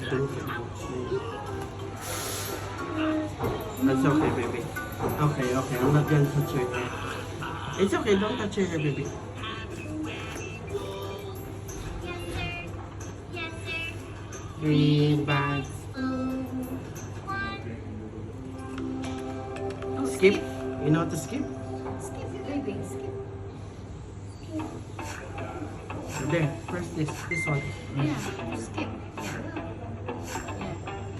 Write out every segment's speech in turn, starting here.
That's okay, baby. Okay, okay. I'm not gonna touch your hair. It's okay. Don't touch your hair, baby. Green bags. Skip. You know how to skip? Skip, baby, skip. There. Press this. This one. Yeah, skip.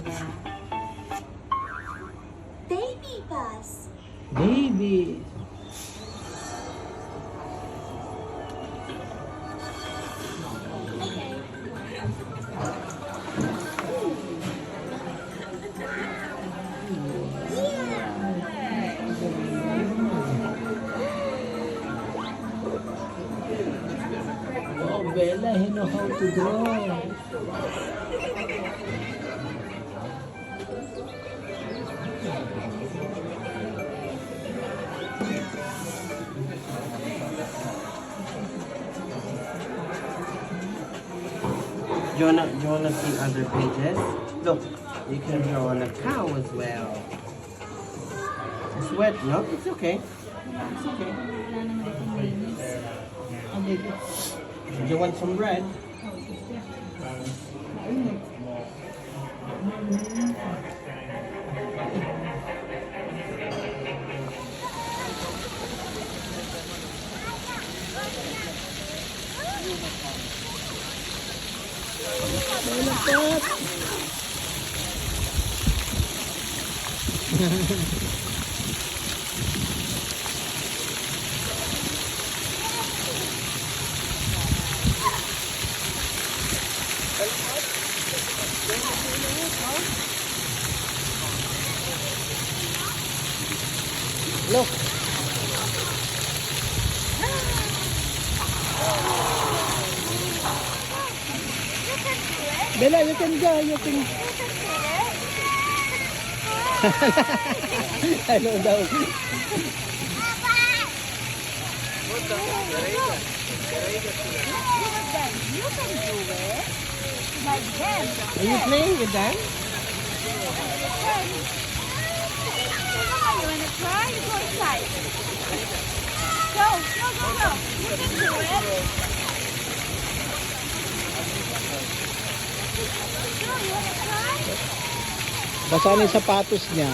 Yeah. Baby bus. Baby. Oh, Bella, you know how to draw. Do you wanna see other pages? Look, you can draw on a cow as well. It's wet, no? It's okay. It's okay. Oh, baby. Do you want some bread? Look. Bella, you can go. You can. Ano daw? You can do it. Like them. Are you playing with them? You wanna try? You go inside. Go. You can do it. Go, you wanna try? Basa na yung sapatos niya.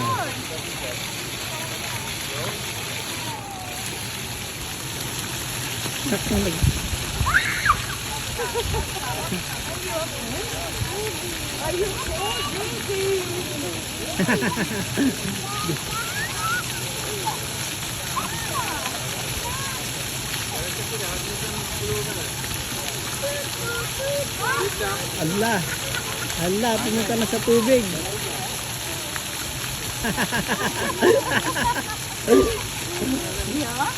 Are you Allah, Allah, pumunta na sa tubig. Yeah?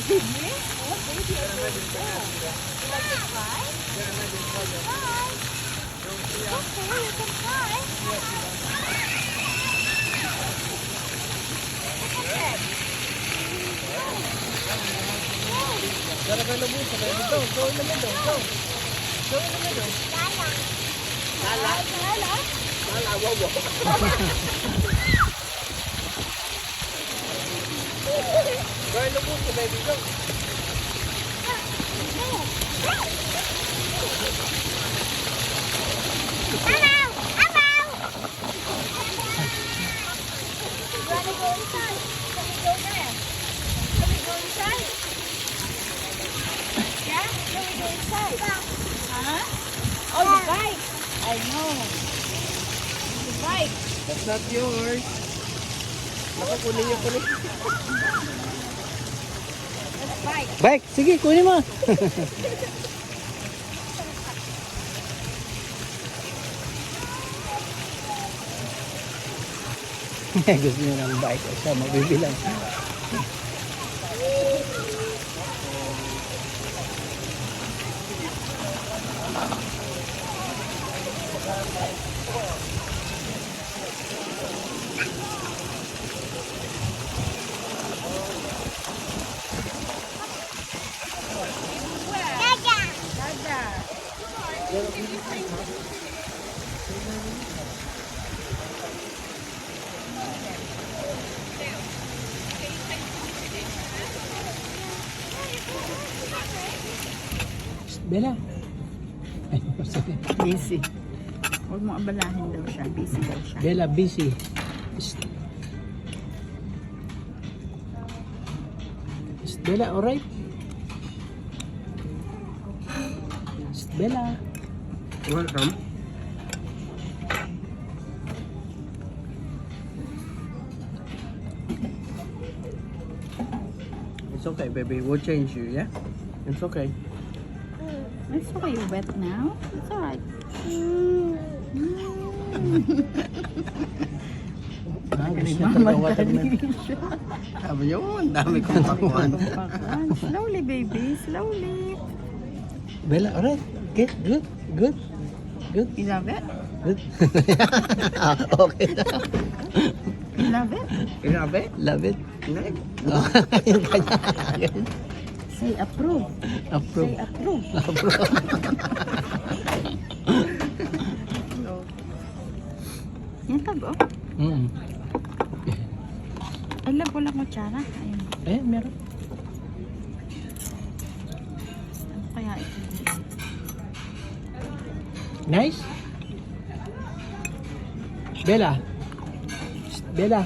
Did you? Oh, baby, I did it. Like to try? Try. Okay, you can try. Gotta go in the middle, baby. Go in the middle. Go in the middle. Lala. Lala. Lala, wow. Go in the middle, baby. Go. Wanna go inside? Can we go there? Can we go inside? Yeah? Can we go inside? Huh? Oh, the bike. I know. The bike. That's not yours. Ako, kunin niyo, kunin. That's bike. Bike, sige, kunin mo. Gusto niyo ng bike. Siya, mabibilang. Dada. Bella. Ay, sorry. Busy. Huwag mo abalahin daw siya. Busy daw siya. Bella, busy. Shh. Shh, Bella, alright? Shh, Bella. You want some? It's okay, baby. We'll change you, yeah? It's okay. It's okay. You're wet now. It's alright. Ah, gusto na talaga watermelon. Sabi niyo, ang dami kong pakuan. Slowly, baby. Slowly. Bella, alright? Good, good, good. Good, You love it? good. Okay na. You love it? Grabe. Love it. Like, Yung kanya. Say approve. Approve. Say approve. Yan love, oh. Mm. I love walang kutsara. Ayun. Eh, meron. Ano kaya ito? Nice. Bella. Shh, Bella.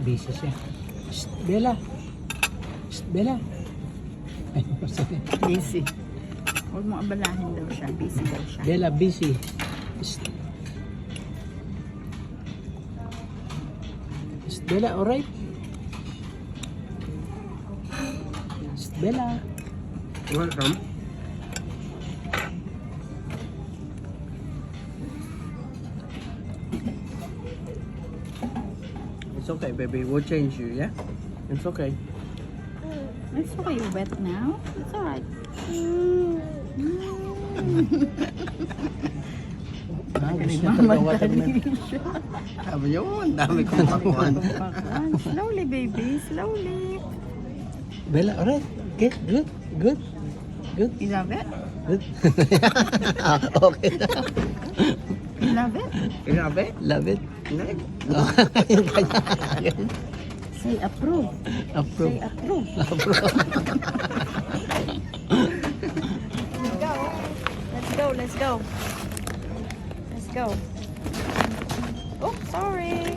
Busy siya. Shh, Bella. Shh, Bella. Ay, sorry. Busy. Huwag mo abalahin daw siya. Busy daw siya. Bella, busy. Shh. Shh, Bella, alright? Shh, Bella. you want some? It's okay, baby. We'll change you, yeah? It's okay. It's okay. You're wet now. It's alright. Ah, gusto na talaga watermelon. Sabi niyo, ang dami kong pakuan. Slowly, baby. Slowly. Bella, alright? Good, good, good. Good, You love it? good. Okay na. You love it? Grabe. Love it. Like, Yung kanya. Say approve. Approve. Say approve. Let's go. Let's go. Let's go. Let's go. Oh, sorry.